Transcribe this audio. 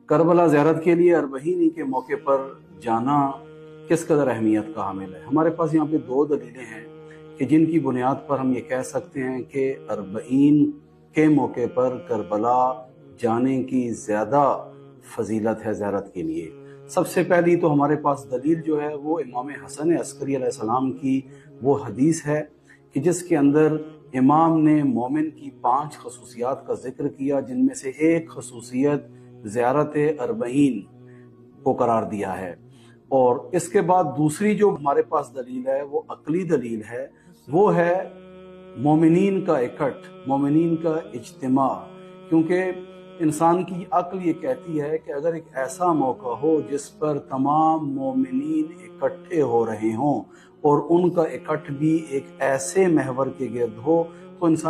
کربلا زیارت کے لیے اربعین کے موقع پر جانا کس قدر اہمیت کا حامل ہے؟ ہمارے پاس یہاں پہ دو دلیلیں ہیں کہ جن کی بنیاد پر ہم یہ کہہ سکتے ہیں کہ اربعین کے موقع پر کربلا جانے کی زیادہ فضیلت ہے زیارت کے لیے۔ سب سے پہلی تو ہمارے پاس دلیل جو ہے وہ امام حسن عسکری علیہ السلام کی وہ حدیث ہے کہ جس کے اندر امام نے مومن کی 5 خصوصیات کا ذکر کیا، جن میں سے ایک خصوصیت زیارت اربعین کو قرار دیا ہے۔ اور اس کے بعد دوسری جو ہمارے پاس دلیل ہے وہ عقلی دلیل ہے، وہ ہے مومنین کا اکٹھ، مومنین کا اجتماع، کیونکہ انسان کی عقل یہ کہتی ہے کہ اگر ایک ایسا موقع ہو جس پر تمام مومنین اکٹھے ہو رہے ہوں اور ان کا اکٹھ بھی ایک ایسے محور کے گرد ہو تو انسان